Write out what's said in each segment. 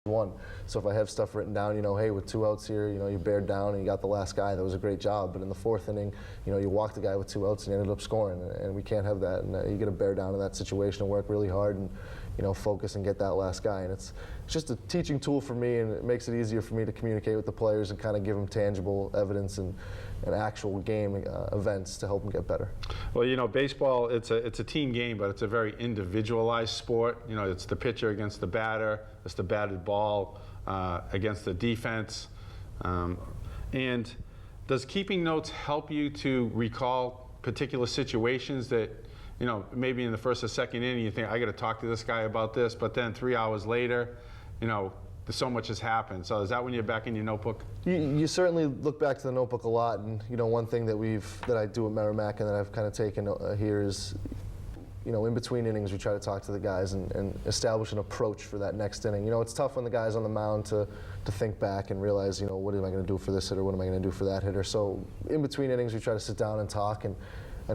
one. So if I have stuff written down, hey, with 2 outs here, you bared down and you got the last guy. That was a great job. But in the 4th inning, you walked the guy with 2 outs and you ended up scoring. And we can't have that. And you got to bear down in that situation and work really hard and focus and get that last guy. And it's just a teaching tool for me, and it makes it easier for me to communicate with the players and kind of give them tangible evidence and actual game events to help them get better. Well, baseball, it's a team game, but it's a very individualized sport. It's the pitcher against the batter, it's the batted ball against the defense. And does keeping notes help you to recall particular situations that, maybe in the first or second inning you think, I got to talk to this guy about this, but then 3 hours later, so much has happened. So is that when you're back in your notebook? You certainly look back to the notebook a lot, and one thing that I do at Merrimack and that I've kind of taken here is, in between innings we try to talk to the guys and establish an approach for that next inning. It's tough when the guy's on the mound to think back and realize, what am I going to do for this hitter, what am I going to do for that hitter. So in between innings we try to sit down and talk and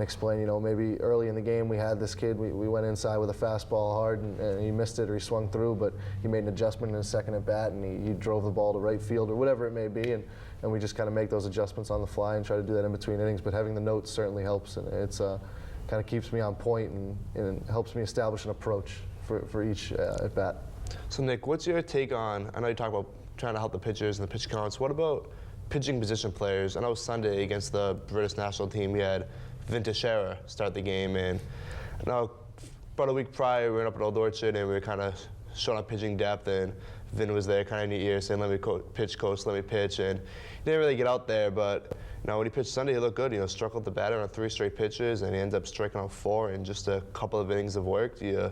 explain, maybe early in the game we had this kid, we went inside with a fastball hard and he missed it or he swung through, but he made an adjustment in his second at bat and he drove the ball to right field or whatever it may be, and we just kind of make those adjustments on the fly and try to do that in between innings. But having the notes certainly helps, and it's kind of keeps me on point and helps me establish an approach for each at bat. So Nick, what's your take on, I know you talk about trying to help the pitchers and the pitch counts, what about pitching position players? I know Sunday against the British national team we had Vin Teixeira start the game, and now about a week prior we went up at Old Orchard and we were kind of showing up pitching depth, and Vin was there kind of in your ear saying, let me pitch, coach, let me pitch, and he didn't really get out there, but when he pitched Sunday he looked good. Struck out the batter on 3 straight pitches and he ends up striking out 4 in just a couple of innings of work. Do you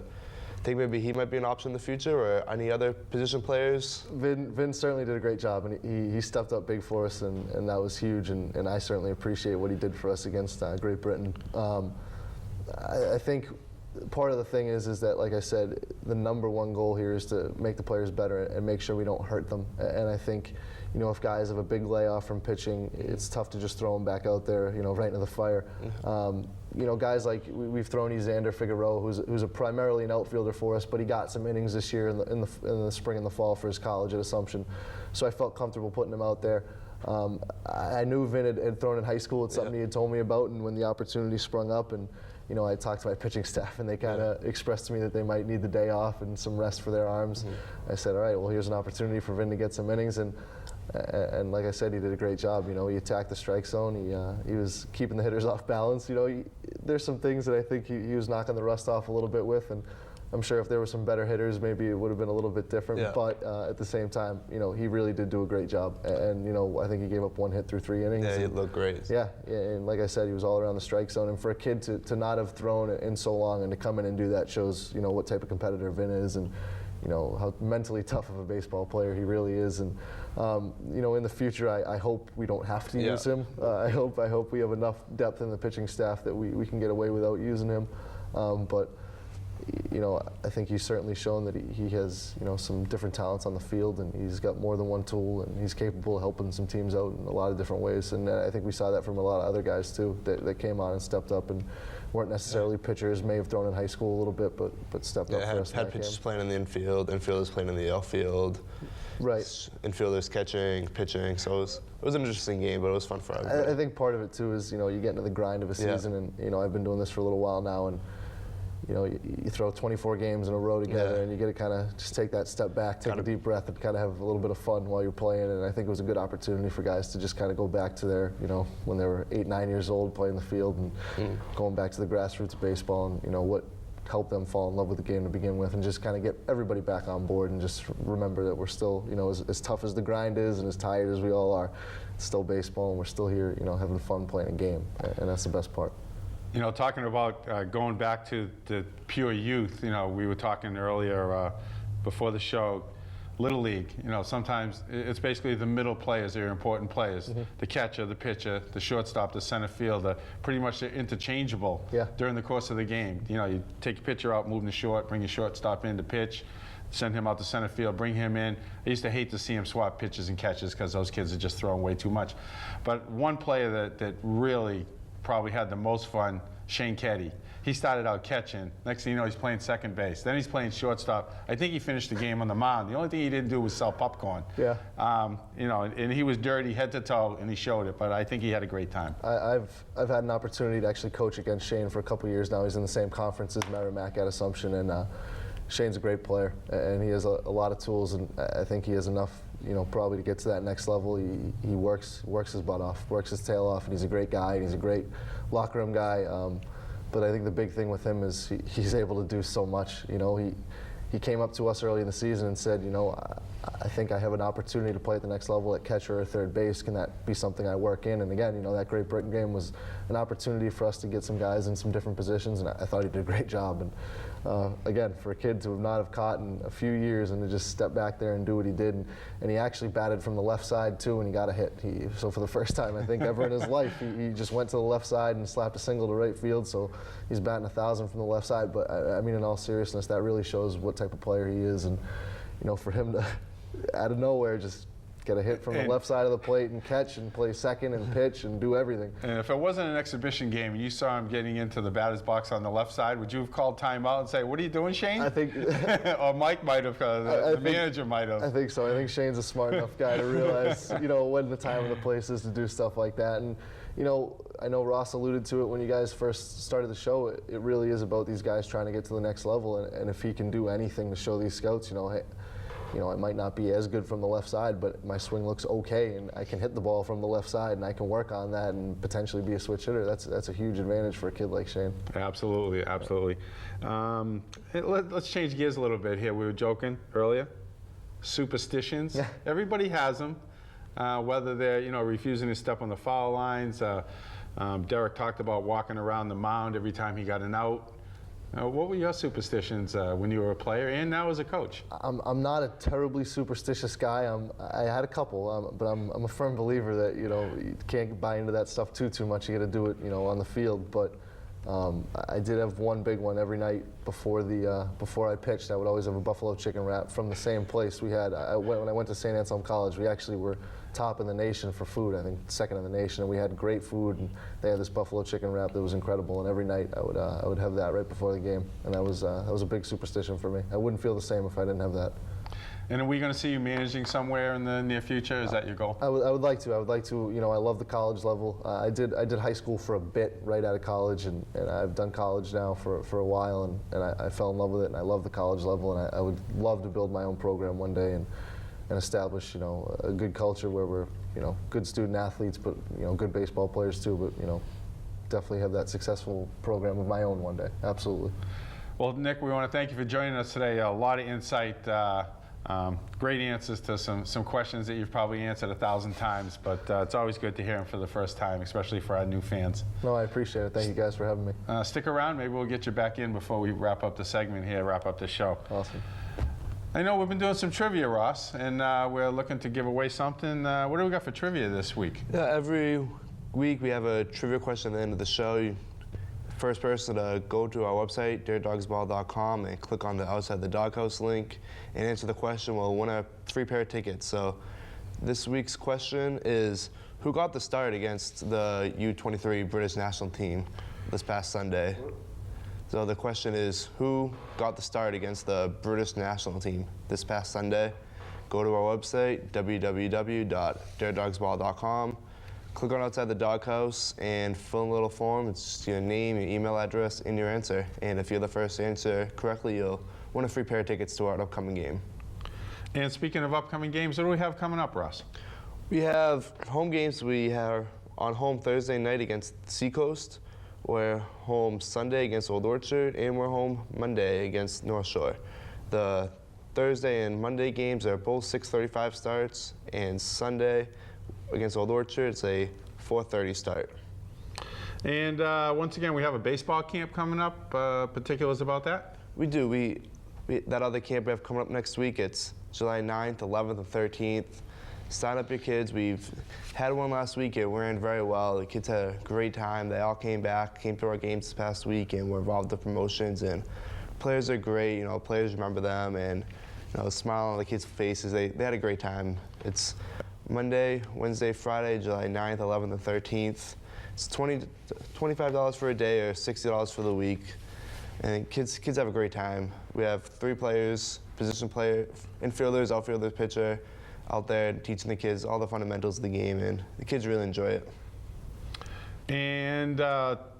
think maybe he might be an option in the future, or any other position players? Vin certainly did a great job, and he stepped up big for us, and that was huge, and I certainly appreciate what he did for us against Great Britain. I think part of the thing is that, like I said, the #1 goal here is to make the players better and make sure we don't hurt them. And I think, if guys have a big layoff from pitching, it's tough to just throw them back out there, right into the fire. Guys like we've thrown Xander Figueroa, who's primarily an outfielder for us, but he got some innings this year in the spring and the fall for his college at Assumption, so I felt comfortable putting him out there. I knew Vin had thrown in high school. It's something he had told me about, and when the opportunity sprung up, and I talked to my pitching staff, and they kind of expressed to me that they might need the day off and some rest for their arms. I said, all right, well, here's an opportunity for Vin to get some innings, and like I said, he did a great job. He attacked the strike zone. He was keeping the hitters off balance. There's some things that I think he was knocking the rust off a little bit with, and I'm sure if there were some better hitters, maybe it would have been a little bit different. Yeah. But at the same time, he really did do a great job. And I think he gave up 1 hit through 3 innings. Yeah, he looked great. Yeah, and like I said, he was all around the strike zone. And for a kid to not have thrown in so long and to come in and do that shows, what type of competitor Vin is, and how mentally tough of a baseball player he really is. And in the future, I hope we don't have to use him. I hope we have enough depth in the pitching staff that we can get away without using him. But I think he's certainly shown that he has, some different talents on the field, and he's got more than one tool, and he's capable of helping some teams out in a lot of different ways. And I think we saw that from a lot of other guys too that came on and stepped up and weren't necessarily pitchers, may have thrown in high school a little bit, but stepped up for us. Had pitchers playing in the infield, infielders playing in the outfield. Right. Infielders catching, pitching. So it was an interesting game, but it was fun for everybody. I think part of it too is, you get into the grind of a season, and I've been doing this for a little while now, and you throw 24 games in a row together, and you get to kind of just take that step back, take a deep breath, and kind of have a little bit of fun while you're playing. And I think it was a good opportunity for guys to just kind of go back to their, when they were 8, 9 years old, playing the field, and going back to the grassroots of baseball, and what helped them fall in love with the game to begin with, and just kind of get everybody back on board, and just remember that we're still, as tough as the grind is and as tired as we all are, it's still baseball, and we're still here, having fun playing a game, and that's the best part. Talking about going back to the pure youth, we were talking earlier before the show, Little League, sometimes it's basically the middle players that are important players. The catcher, the pitcher, the shortstop, the center fielder, pretty much they're interchangeable during the course of the game. You take your pitcher out, move the short, bring your shortstop in to pitch, send him out to center field, bring him in. I used to hate to see him swap pitches and catches because those kids are just throwing way too much. But one player that really probably had the most fun, Shane Keddy. He started out catching. Next thing you know, he's playing second base. Then he's playing shortstop. I think he finished the game on the mound. The only thing he didn't do was sell popcorn. Yeah. You know, and he was dirty head to toe, and he showed it. But I think he had a great time. I've had an opportunity to actually coach against Shane for a couple years now. He's in the same conference as Merrimack at Assumption, and Shane's a great player, and he has a lot of tools, and I think he has enough, you know, probably to get to that next level. He works his butt off, works his tail off, and he's a great guy, and he's a great locker room guy. But I think the big thing with him is he's able to do so much. You know, he came up to us early in the season and said, you know, I think I have an opportunity to play at the next level at catcher or third base. Can that be something I work in? And again, you know, that Great Britain game was an opportunity for us to get some guys in some different positions, and I thought he did a great job. And again, for a kid to not have caught in a few years and to just step back there and do what he did, and he actually batted from the left side too, and he got a hit. So for the first time, I think, ever in his life, he just went to the left side and slapped a single to right field. So he's batting 1,000 from the left side. But I mean, in all seriousness, that really shows what type of player he is. And you know, for him to out of nowhere just get a hit from the left side of the plate and catch and play second and pitch and do everything. And if it wasn't an exhibition game and you saw him getting into the batter's box on the left side, would you have called timeout and say, "What are you doing, Shane?" I think, or Mike might have, the manager might have. I think so. I think Shane's a smart enough guy to realize, you know, when the time and the place is to do stuff like that. And you know, I know Ross alluded to it when you guys first started the show. It really is about these guys trying to get to the next level, and if he can do anything to show these scouts, you know, hey, you know, it might not be as good from the left side, but my swing looks okay, and I can hit the ball from the left side, and I can work on that and potentially be a switch hitter. That's a huge advantage for a kid like Shane. Absolutely, absolutely. Let's change gears a little bit here. We were joking earlier. Superstitions. Yeah. Everybody has them, whether they're, you know, refusing to step on the foul lines. Derek talked about walking around the mound every time he got an out. What were your superstitions when you were a player and now as a coach? I'm not a terribly superstitious guy. I had a couple, but I'm a firm believer that, you know, you can't buy into that stuff too much. You got to do it, you know, on the field. But I did have one big one every night before I pitched. I would always have a buffalo chicken wrap from the same place we had. When I went to St. Anselm College, we actually were top in the nation for food. I think second in the nation, and we had great food. And they had this buffalo chicken wrap that was incredible. And every night I would have that right before the game, and that was a big superstition for me. I wouldn't feel the same if I didn't have that. And are we going to see you managing somewhere in the near future? Is that your goal? I would like to. I would like to. You know, I love the college level. I did high school for a bit right out of college, and I've done college now for a while, and I fell in love with it, and I love the college level, and I would love to build my own program one day and establish, you know, a good culture where we're, you know, good student athletes, but, you know, good baseball players too, but, you know, definitely have that successful program of my own one day. Absolutely. Well, Nick, we want to thank you for joining us today. A lot of insight, great answers to some questions that you've probably answered 1,000 times, but it's always good to hear them for the first time, especially for our new fans. No, I appreciate it. Thank you guys for having me. Stick around. Maybe we'll get you back in before we wrap up the segment here, wrap up the show. Awesome. I know we've been doing some trivia, Ross, and we're looking to give away something. What do we got for trivia this week? Yeah, every week we have a trivia question at the end of the show. First person to go to our website, daredawgsball.com, and click on the Outside the Doghouse link and answer the question will win a free pair of tickets. So this week's question is, who got the start against the U23 British national team this past Sunday? So the question is, who got the start against the British national team this past Sunday? Go to our website, www.daredawgsball.com. Click on Outside the Doghouse and fill in a little form. It's just your name, your email address, and your answer. And if you're the first to answer correctly, you'll win a free pair of tickets to our upcoming game. And speaking of upcoming games, what do we have coming up, Ross? We have home games. We have on home Thursday night against Seacoast. We're home Sunday against Old Orchard, and we're home Monday against North Shore. The Thursday and Monday games are both 6:35 starts, and Sunday against Old Orchard, it's a 4:30 start. And once again, we have a baseball camp coming up. Particulars about that? We do. We that other camp we have coming up next week, it's July 9th, 11th, and 13th. Sign up your kids. We've had one last week. It ran very well. The kids had a great time. They all came back, came to our games this past week, and were involved in promotions. And players are great. You know, players remember them, and you know, smile on the kids' faces. They had a great time. It's Monday, Wednesday, Friday, July 9th, 11th, and 13th. It's $25 for a day or $60 for the week. And kids have a great time. We have 3 players, position player, infielders, outfielders, pitcher, out there teaching the kids all the fundamentals of the game, and the kids really enjoy it. And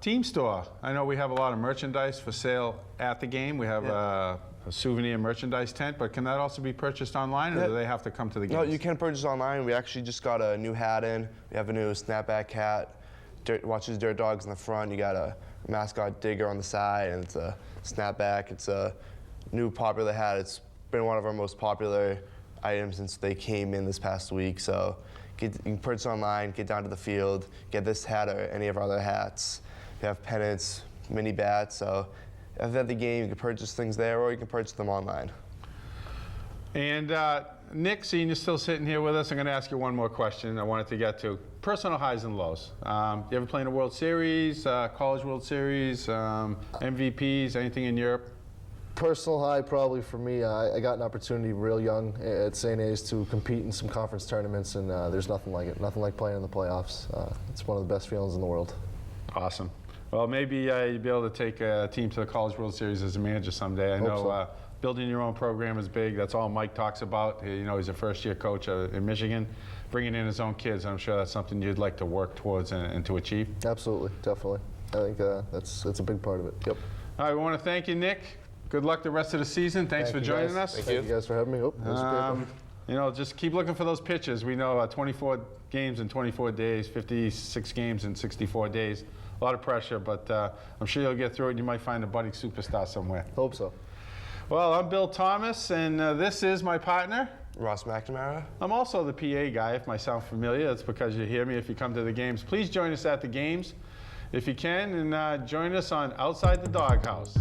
team store. I know we have a lot of merchandise for sale at the game. We have a souvenir merchandise tent, but can that also be purchased online, or do they have to come to the games? No, you can purchase online. We actually just got a new hat in. We have a new snapback hat. Watches Dirt Dogs in the front. You got a mascot Digger on the side, and it's a snapback. It's a new popular hat. It's been one of our most popular items since they came in this past week. So you can purchase online, get down to the field, get this hat or any of our other hats. We have pennants, mini bats. So if at the game, you can purchase things there, or you can purchase them online. And Nick, seeing you're still sitting here with us, I'm going to ask you one more question I wanted to get to. Personal highs and lows. You ever play in a World Series, College World Series, MVPs, anything in Europe? Personal high probably for me, I got an opportunity real young at St. A's to compete in some conference tournaments, and there's nothing like it. Nothing like playing in the playoffs. It's one of the best feelings in the world. Awesome. Well, maybe you'd be able to take a team to the College World Series as a manager someday. I know so. Building your own program is big. That's all Mike talks about. You know, he's a first-year coach in Michigan, bringing in his own kids. I'm sure that's something you'd like to work towards and to achieve. Absolutely, definitely. I think that's a big part of it. Yep. All right, we want to thank you, Nick. Good luck the rest of the season. Thanks for joining us. Thank you guys for having me. You know, just keep looking for those pitches. We know 24 games in 24 days, 56 games in 64 days. A lot of pressure, but I'm sure you'll get through it, and you might find a budding superstar somewhere. Hope so. Well, I'm Bill Thomas, and this is my partner, Ross McNamara. I'm also the PA guy. If I sound familiar, that's because you hear me if you come to the games. Please join us at the games if you can, and join us on Outside the Doghouse.